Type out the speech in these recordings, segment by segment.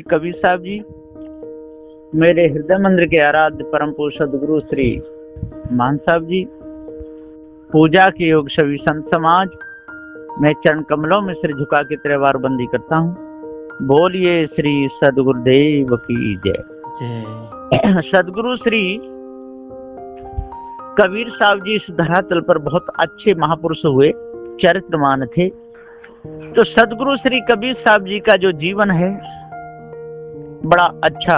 श्री कबीर साहब जी, मेरे हृदय मंदिर के आराध्य परम पूज्य सदगुरु श्री मान साहब जी, पूजा के योग सभी संत समाज, मैं चरण कमलों में सिर झुका के त्रिवार बंदी करता हूँ। बोलिए श्री सदगुरुदेव की जय। सदगुरु श्री कबीर साहब जी इस धरातल पर बहुत अच्छे महापुरुष हुए, चरित्रमान थे। तो सदगुरु श्री कबीर साहब जी का जो जीवन है बड़ा अच्छा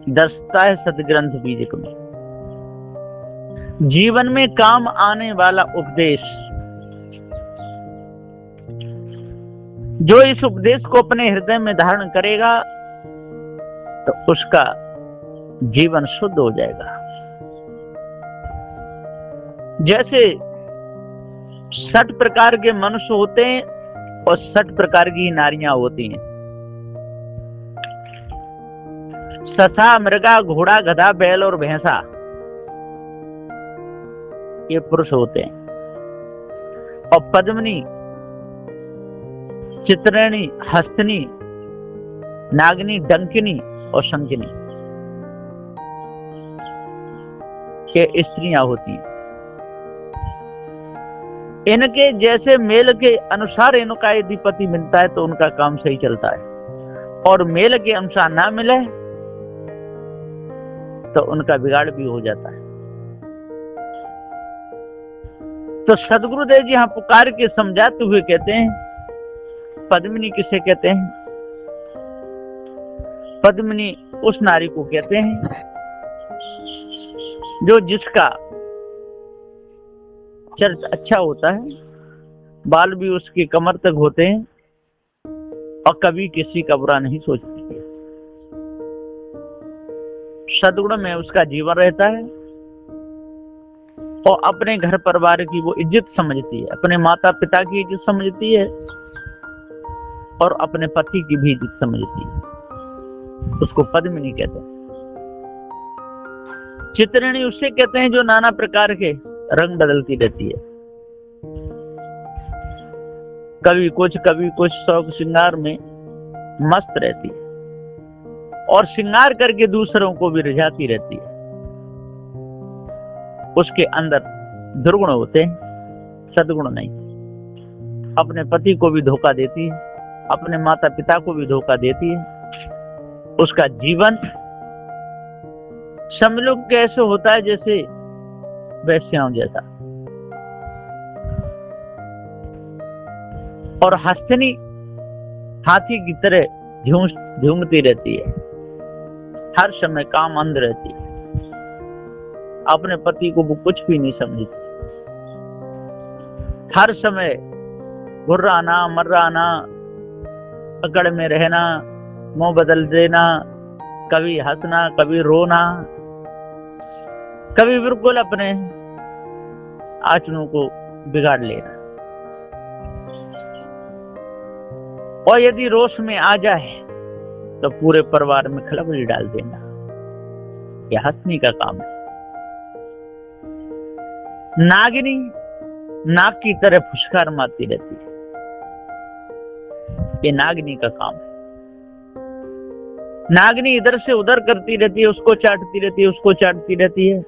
दर्शाता है सदग्रंथ बीजक में। जीवन में काम आने वाला उपदेश, जो इस उपदेश को अपने हृदय में धारण करेगा तो उसका जीवन शुद्ध हो जाएगा। जैसे 60 प्रकार के मनुष्य होते हैं और 60 प्रकार की नारियां होती हैं। ससा, मृगा, घोड़ा, गधा, बैल और भैंसा ये पुरुष होते हैं। और पद्मिनी, चित्रणी, हस्तनी, नागनी, डंकिनी और शंकिनी ये स्त्रियां होती हैं। इनके जैसे मेल के अनुसार इनका यदि पति मिलता है तो उनका काम सही चलता है, और मेल के अनुसार ना मिले तो उनका बिगाड़ भी हो जाता है। तो सदगुरुदेव जी यहाँ पुकार के समझाते हुए कहते हैं, पद्मिनी किसे कहते हैं? पद्मिनी उस नारी को कहते हैं जो जिसका चरित्र अच्छा होता है, बाल भी उसकी कमर तक होते हैं और कभी किसी का बुरा नहीं सोचती है। सद्गुण में उसका जीवन रहता है और अपने घर परिवार की वो इज्जत समझती है, अपने माता पिता की इज्जत समझती है और अपने पति की भी इज्जत समझती है। उसको पद्मिनी कहते हैं। चित्रणी उससे कहते हैं जो नाना प्रकार के रंग बदलती रहती है, कभी कुछ शौक श्रृंगार में मस्त रहती है और श्रृंगार करके दूसरों को भी रिझाती रहती है। उसके अंदर दुर्गुण होते हैं, सद्गुण नहीं। अपने पति को भी धोखा देती है, अपने माता पिता को भी धोखा देती है। उसका जीवन सब लोग कैसे होता है जैसे वैश्याओं जैसा। और हस्तनी हाथी की तरह झूमती रहती है, हर समय काम अंध रहती है, अपने पति को वो कुछ भी नहीं समझती। हर समय घुर्राना, मर्राना, पकड़ में रहना, मुंह बदल देना, कभी हंसना, कभी रोना, कभी बिल्कुल अपने आचरणों को बिगाड़ लेना। और यदि रोष में आ जाए तो पूरे परिवार में खलबली डाल देना। यह हंसनी का काम है। नागिनी नाग की तरह फुसकार मारती रहती है, ये नागिनी का काम है। नागिनी इधर से उधर करती रहती है, उसको चाटती रहती है, उसको चाटती रहती है।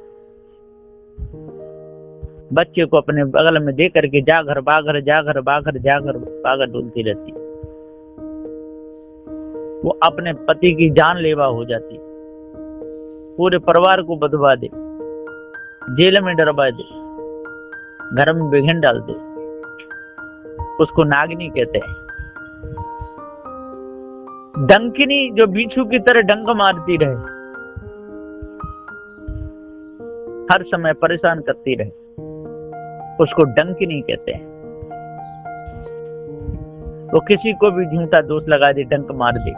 बच्चे को अपने बगल में दे करके जा घर बाघर, जा घर बाघर, जा घर बाघर ढूंढती रहती है। वो अपने पति की जानलेवा हो जाती है, पूरे परिवार को बदवा दे, जेल में डरवा दे, घर में विघन डाल दे। उसको नागिनी कहते हैं। डंकिनी जो बिच्छू की तरह डंक मारती रहे, हर समय परेशान करती रहे, उसको डंकिनी कहते हैं। वो किसी को भी झूठा दोष लगा दे, डंक मार दे,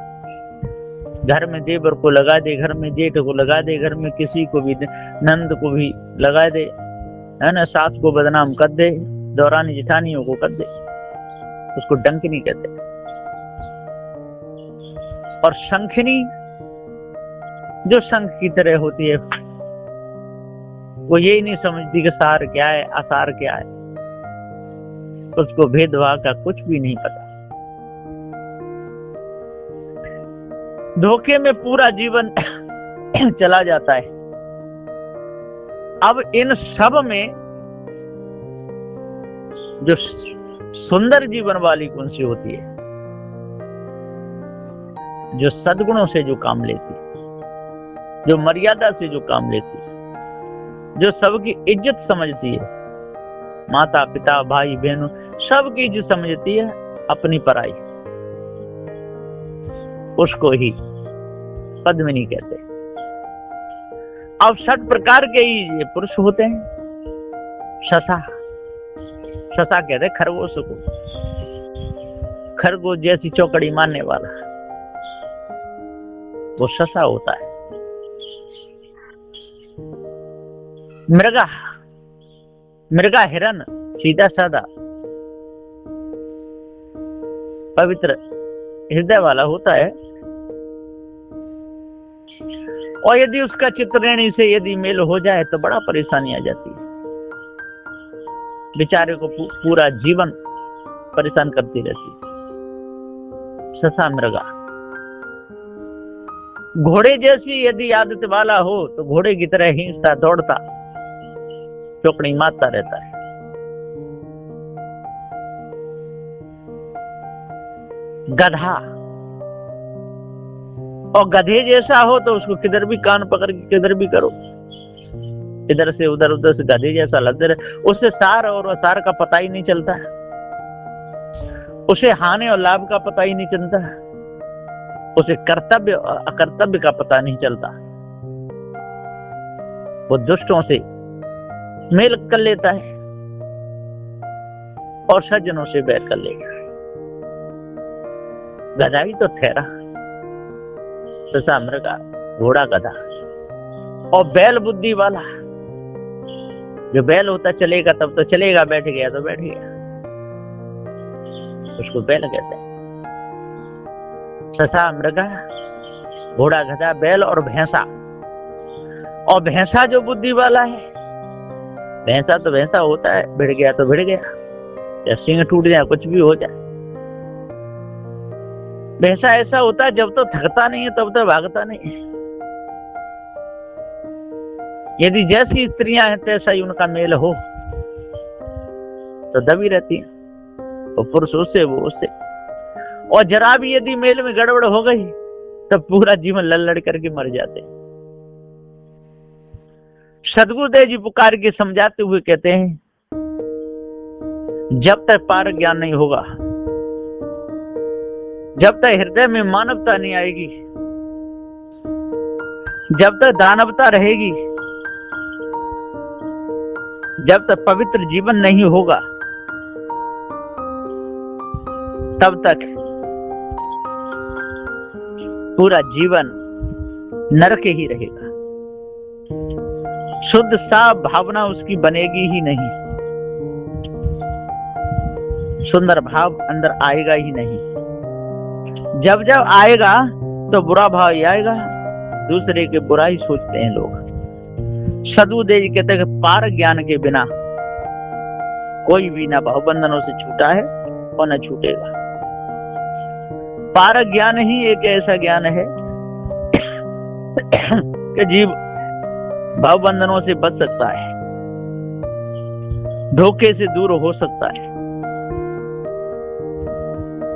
घर में देवर को लगा दे, घर में जेठ को लगा दे, घर में किसी को भी, नंद को भी लगा दे, है ना, सास को बदनाम कर दे, दौरानी जिठानियों को कर दे, उसको डंकिनी कहते हैं। और शंखिनी जो शंख की तरह होती है, वो यही नहीं समझती कि सार क्या है, असार क्या है, उसको भेदभाव का कुछ भी नहीं पता। धोखे में पूरा जीवन चला जाता है। अब इन सब में जो सुंदर जीवन वाली कौन सी होती है? जो सद्गुणों से जो काम लेती, जो मर्यादा से जो काम लेती, जो सबकी इज्जत समझती है, माता पिता भाई बहनों सबकी इज्जत समझती है, अपनी पराई, उसको ही पद्मिनी कहते हैं। अब 6 प्रकार के ही ये पुरुष होते हैं। शसा कहते हैं खरगोश को, खरगोश जैसी चौकड़ी मारने वाला वो शसा होता है। मृगा हिरन सीधा साधा पवित्र हृदय वाला होता है, और यदि उसका चित्ररेणी से यदि मेल हो जाए तो बड़ा परेशानी आ जाती है। बेचारे को पूरा जीवन परेशान करती रहती है। शसा मृगा। घोड़े जैसी यदि आदत वाला हो तो घोड़े की तरह हिंसता दौड़ता चौकड़ी मारता रहता है। गधा, और गधे जैसा हो तो उसको किधर भी कान पकड़ के किधर भी करो, इधर से उधर गधे जैसा लगते रहे, उससे सार और असार का पता ही नहीं चलता, उसे हानि और लाभ का पता ही नहीं चलता, उसे कर्तव्य और अकर्तव्य का पता नहीं चलता। वो दुष्टों से मेल कर लेता है और सज्जनों से बैर कर लेगा। गधा ही तो ठहरा, शसा मृगा, घोड़ा गधा। और बैल बुद्धि वाला, जो बैल होता चलेगा तब तो चलेगा, बैठ गया तो बैठ गया, उसको बैल कहते हैं। शसा मृगा, घोड़ा गधा, बैल और भैंसा। और भैंसा जो बुद्धि वाला है, भैंसा तो भैंसा होता है, भिड़ गया तो भिड़ गया, या सींग टूट जाए कुछ भी हो जाए। भैंसा ऐसा होता है जब तो थकता नहीं है तब तो भागता नहीं है। यदि जैसी स्त्रियां हैं तैसा ही उनका मेल हो तो दबी रहती है, वो पुरुष उससे वो उससे। और जरा भी यदि मेल में गड़बड़ हो गई तब पूरा जीवन लड़ करके मर जाते। सदगुरुदेव जी पुकार के समझाते हुए कहते हैं, जब तक पार ज्ञान नहीं होगा, जब तक हृदय में मानवता नहीं आएगी, जब तक दानवता रहेगी, जब तक पवित्र जीवन नहीं होगा, तब तक पूरा जीवन नरक ही रहेगा। शुद्ध साफ भावना उसकी बनेगी ही नहीं, सुंदर भाव अंदर आएगा ही नहीं। जब जब आएगा तो बुरा भाव ही आएगा, दूसरे के बुरा ही सोचते हैं लोग। सदगुरुदेव जी कहते हैं कि पार ज्ञान के बिना कोई भी ना भाव बंधनों से छूटा है और न छूटेगा। पार ज्ञान ही एक ऐसा ज्ञान है कि जीव भाव बंधनों से बच सकता है, धोखे से दूर हो सकता है।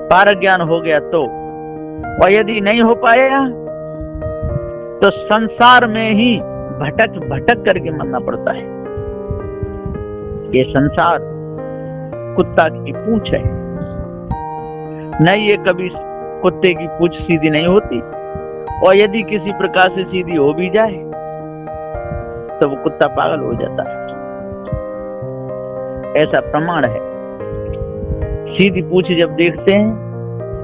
पार ज्ञान हो गया तो, और यदि नहीं हो पाया तो संसार में ही भटक भटक करके मरना पड़ता है। ये संसार कुत्ता की पूंछ है, नहीं ये कभी कुत्ते की पूंछ सीधी नहीं होती, और यदि किसी प्रकार से सीधी हो भी जाए तो वो कुत्ता पागल हो जाता है, ऐसा प्रमाण है। सीधी पूंछ जब देखते हैं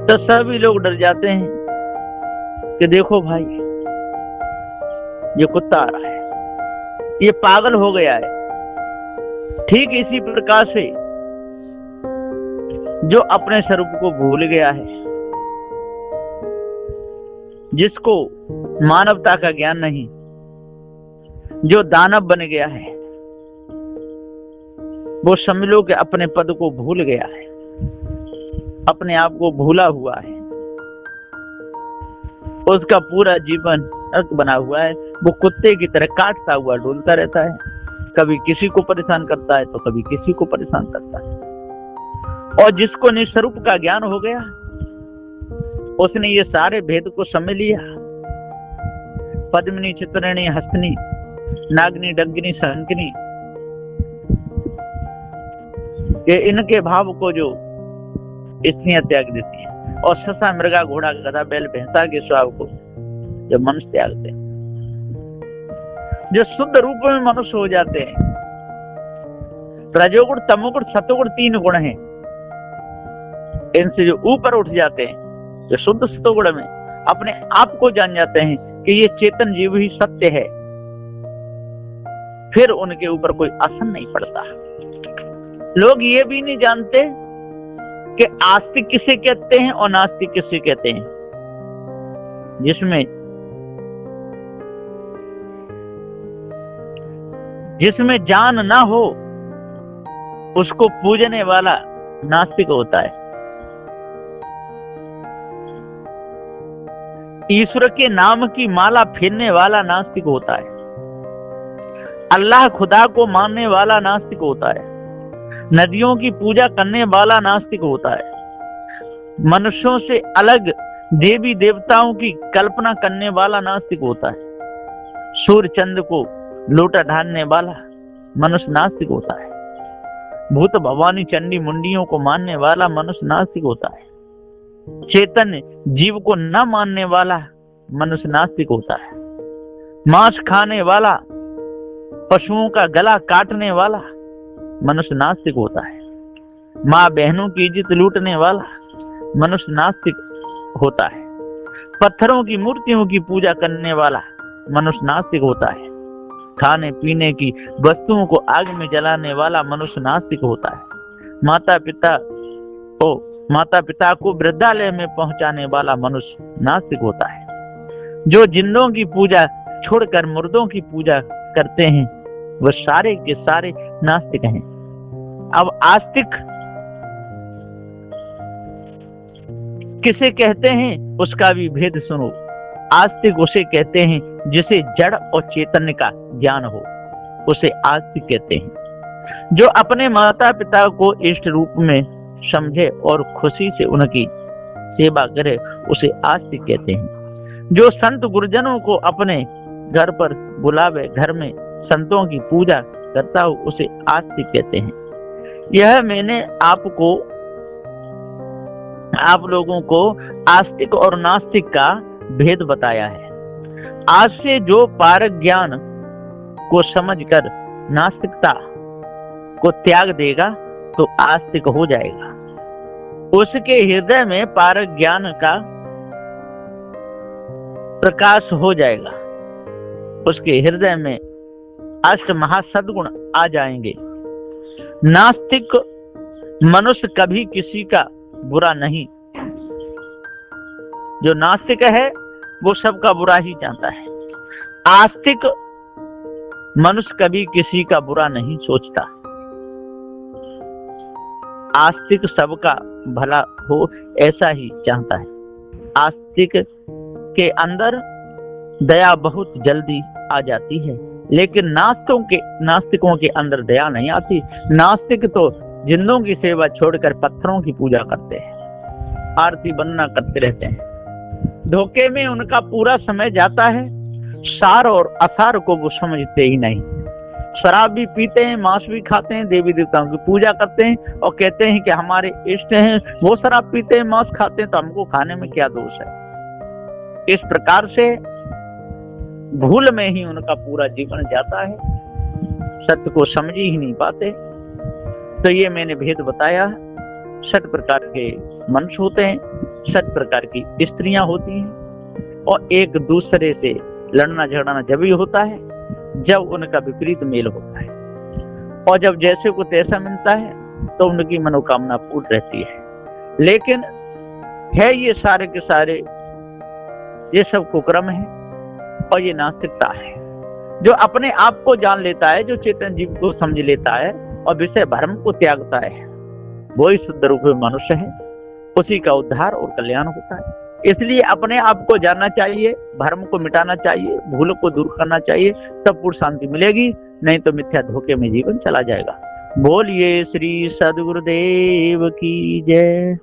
तो सभी लोग डर जाते हैं कि देखो भाई ये कुत्ता आ रहा है, ये पागल हो गया है। ठीक इसी प्रकार से जो अपने स्वरूप को भूल गया है, जिसको मानवता का ज्ञान नहीं, जो दानव बन गया है, वो समझ लो कि अपने पद को भूल गया है, अपने आप को भूला हुआ है। उसका पूरा जीवन नरक बना हुआ है। वो कुत्ते की तरह काटता हुआ डोलता रहता है, कभी किसी को परेशान करता है तो कभी किसी को परेशान करता है। और जिसको निस्वरूप का ज्ञान हो गया, उसने ये सारे भेद को समझ लिया। पद्मिनी, चित्रणी, हस्तनी, नागनी, डंगिनी, शंकिनी, ये इनके भाव को जो स्त्रियां त्याग देती हैं, और ससा, मृगा, घोड़ा, गधा, बैल, भैंसा के स्वभाव को जब मनुष्य त्यागते हैं, जो शुद्ध रूप में मनुष्य हो जाते हैं। रजोगुण, तमोगुण, सतोगुण 3 गुण हैं, इनसे जो ऊपर उठ जाते हैं, जो शुद्ध सतोगुण में अपने आप को जान जाते हैं कि ये चेतन जीव ही सत्य है, फिर उनके ऊपर कोई असर नहीं पड़ता। लोग ये भी नहीं जानते कि आस्तिक किसे कहते हैं और नास्तिक किसे कहते हैं। जिसमें जान ना हो उसको पूजने वाला नास्तिक होता है। ईश्वर के नाम की माला फेरने वाला नास्तिक होता है। अल्लाह खुदा को मानने वाला नास्तिक होता है। नदियों की पूजा करने वाला नास्तिक होता है। मनुष्यों से अलग देवी देवताओं की कल्पना करने वाला नास्तिक होता है। सूर्य चंद्र को लोटा ढालने वाला मनुष्य नास्तिक होता है। भूत भवानी चंडी मुंडियों को मानने वाला मनुष्य नास्तिक होता है। चेतन जीव को न मानने वाला मनुष्य नास्तिक होता है। मांस खाने वाला, पशुओं का गला काटने वाला मनुष्य नास्तिक होता है। माँ बहनों की इज्जत लूटने वाला मनुष्य नास्तिक होता है। पत्थरों की मूर्तियों की पूजा करने वाला मनुष्य नास्तिक होता है। खाने पीने की वस्तुओं को आग में जलाने वाला मनुष्य नास्तिक होता है। माता पिता को वृद्धालय में पहुंचाने वाला मनुष्य नास्तिक होता है। जो जिंदों की पूजा छोड़कर मुर्दों की पूजा करते हैं, वह सारे के सारे नास्तिक हैं। अब आस्तिक किसे कहते हैं उसका भी भेद सुनो। आस्तिक उसे कहते हैं जिसे जड़ और चैतन्य का ज्ञान हो, उसे आस्तिक कहते हैं। जो अपने माता पिता को इष्ट रूप में समझे और खुशी से उनकी सेवा करे, उसे आस्तिक कहते हैं। जो संत गुरुजनों को अपने घर पर बुलावे, घर में संतों की पूजा करता हो, उसे आस्तिक कहते हैं। यह मैंने आप लोगों को आस्तिक और नास्तिक का भेद बताया है। आज से जो पारक ज्ञान को समझकर नास्तिकता को त्याग देगा तो आस्तिक हो जाएगा। उसके हृदय में पारक ज्ञान का प्रकाश हो जाएगा। उसके हृदय में अष्ट महासद्गुण आ जाएंगे। नास्तिक मनुष्य कभी किसी का बुरा नहीं। जो नास्तिक है वो सबका बुरा ही चाहता है। आस्तिक मनुष्य कभी किसी का बुरा नहीं सोचता। आस्तिक सबका भला हो ऐसा ही चाहता है। आस्तिक के अंदर दया बहुत जल्दी आ जाती है, लेकिन नास्तिकों के अंदर दया नहीं आती। नास्तिक तो जिंदों की सेवा छोड़कर पत्थरों की पूजा करते हैं, आरती वंदना करते रहते हैं। धोखे में उनका पूरा समय जाता है। सार और असार को वो समझते ही नहीं। शराब भी पीते हैं, मांस भी खाते हैं, देवी देवताओं की पूजा करते हैं और कहते हैं कि हमारे इष्ट हैं। वो शराब पीते हैं, मांस खाते हैं, तो हमको खाने में क्या दोष है। इस प्रकार से भूल में ही उनका पूरा जीवन जाता है। सत्य को समझ ही नहीं पाते। तो ये मैंने भेद बताया। 7 प्रकार के मनुष्य होते हैं, 7 प्रकार की स्त्रियां होती हैं, और एक दूसरे से लड़ना झगड़ना जब ही होता है जब उनका विपरीत मेल होता है, और जब जैसे को तैसा मिलता है तो उनकी मनोकामना पूर्ण रहती है। लेकिन है ये सारे के सारे ये सब कुकर्म है और ये नास्तिकता है। जो अपने आप को जान लेता है, जो चेतन जीव को समझ लेता है और विषय भ्रम को त्यागता है, वो ही शुद्ध रूप में मनुष्य है। उसी का उद्धार और कल्याण होता है। इसलिए अपने आप को जानना चाहिए, भ्रम को मिटाना चाहिए, भूल को दूर करना चाहिए, तब पूर्ण शांति मिलेगी, नहीं तो मिथ्या धोखे में जीवन चला जाएगा। बोलिए श्री सद्गुरुदेव की जय।